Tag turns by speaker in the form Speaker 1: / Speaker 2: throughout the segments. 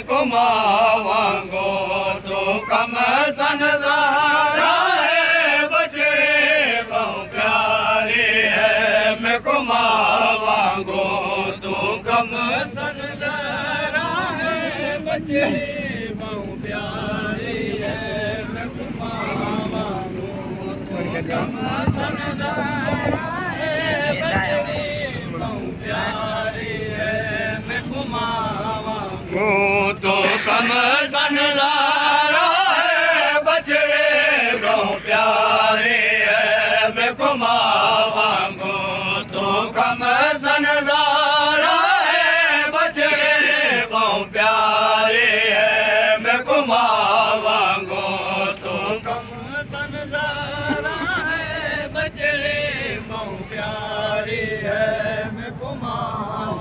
Speaker 1: घुमावांगो तो कम सनज़ारा है बछड़े बहु प्यारे है मैं घुमावांगो तो कम सनज़ारा है बछड़े बहु प्यारे है मैं घुमावांगो तो कम सनज़ारा है बछड़े बहु प्यारे है मैं घुमावांगो तो कम सनज़ारा है बछड़े बहु प्यारे है मैं घुमावांगो तो कम सनज़ारा है बछड़े बहु प्यारे है मैं घुमावांगो तो कम सनज़ारा है बछड़े बहु प्यारे है मैं घुमावांगो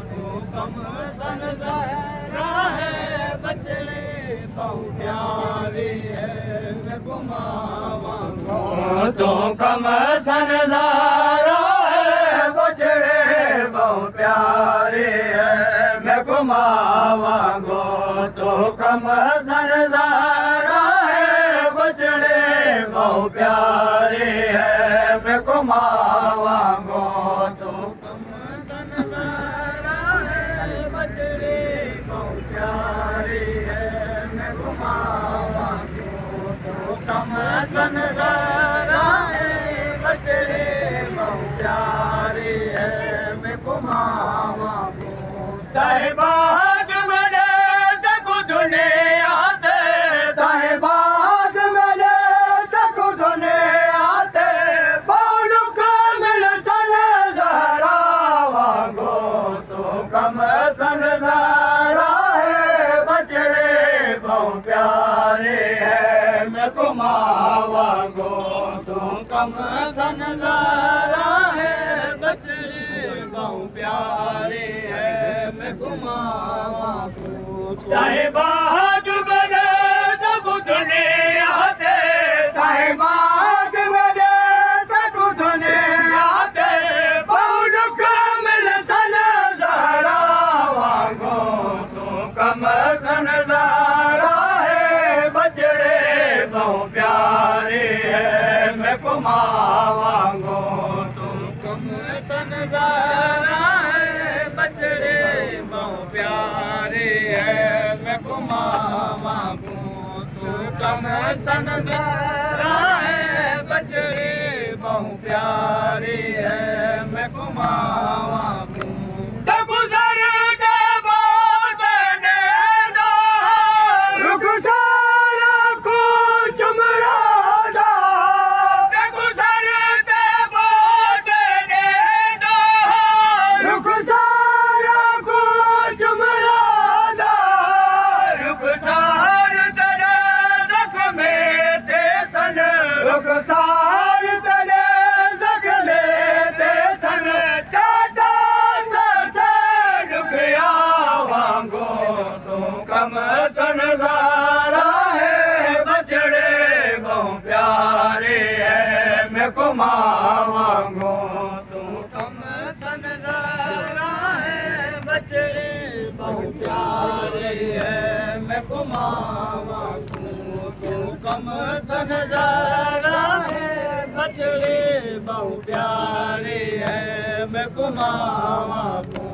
Speaker 1: तो कम सनज़ारा है बछड़े बहु प्यारे है मैं घुमावांगो तो कम सनज़ारा है बछड़े बहु प्यारे है मैं घुमावांगो तो कम सनज़ारा है बछड़े बहु प्यारे है मैं घुमावांगो तो कम सनज़ारा है बछड़े बहु प्यारे है मैं घुमावांगो तो कम सनज़ारा है बछड़े बहु प्यारे है मैं घुमावांगो ताए बाग मेरे देखो दुनिया दे ताए बाग मेरे देखो दुनिया दे बालू कमल सनज़ारा वांगो तो कम सनज़ारा है बछड़े बहु प्यारे है मैं घुमावांगो तो कम सनज़ारा है बछड़े बहु प्यारे है मैं घुमावांगो ताए बाग मेरे देखो दुनिया दे ताए बाग मेरे देखो दुनिया दे बालू कमल सनज़ारा वांगो तो कम सनज़ारा है बछड़े बहु प्यारे है मैं घुमावांगो तो कम सनज़ारा है बछड़े बहु प्यारे है मैं घुमावांगो तो कम सनज़ारा है बछड़े बहु प्यारे है मैं घुमावांगो गुजर के बासने दो रुक सारा को चुमरा दो गुजर के बासने दो रुक सारा को चुमरा दो रुक सार तेरे ज़ख्मे ते सन रुक सार तेरे ज़ख्मे ते सन चाटा वांगो तो कम सनज़ारा है बछड़े बहु प्यारे है मैं घुमावांगो तो कम सनज़ारा है बछड़े बहु प्यारे है मैं घुमावांगो तो कम सनज़ारा है बछड़े बहु प्यारे है मैं घुमावांगो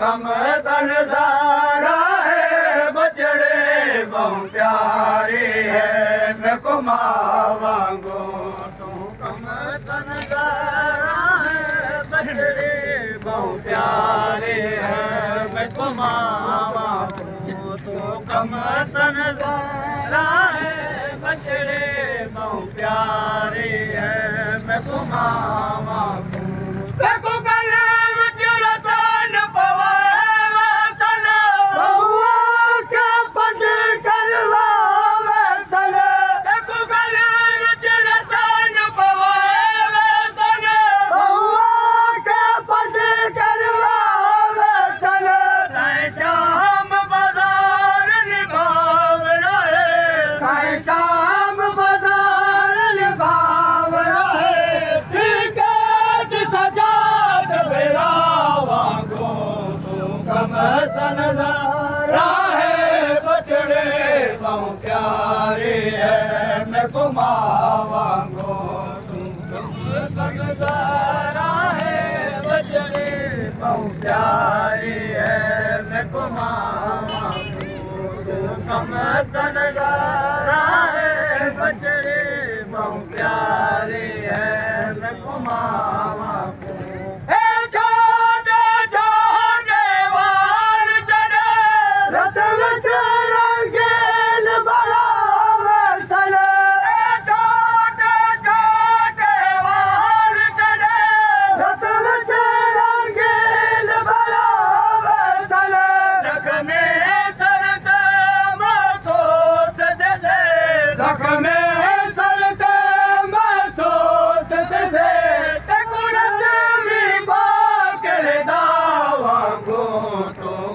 Speaker 1: कम सनज़ारा है बछड़े बहु प्यारे है मैं घुमावांगो तो कम सनज़ारा है बछड़े बहु प्यारे है मैं घुमावांगो तो कम सनज़ारा है बछड़े बहु प्यारे है मैं घुमावांगो देखो गले विच रसा नजारा है बछड़े बहु प्यारे है मैं घुमावांगो तुम कम सा नजारा है बछड़े बहु प्यारे है मैं घुमावांगो तुम कम सा नजारा है बछड़े बहु प्यारे है मैं घुमावांगो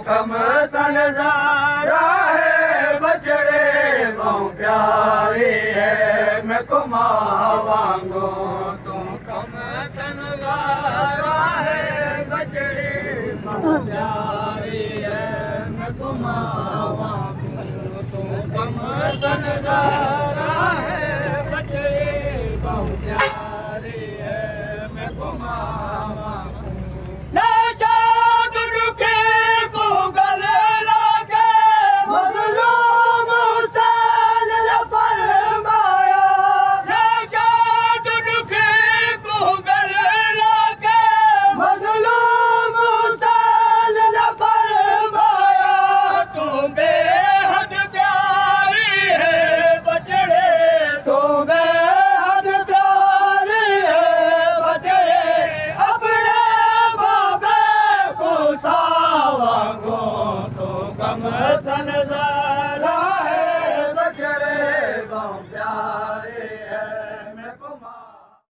Speaker 1: कम सा नजारा है बछड़े बहु प्यारे है मैं घुमावांगो तुम कम सा नजारा है बछड़े बहु प्यारे है मैं घुमावांगो तुम कम सा नजारा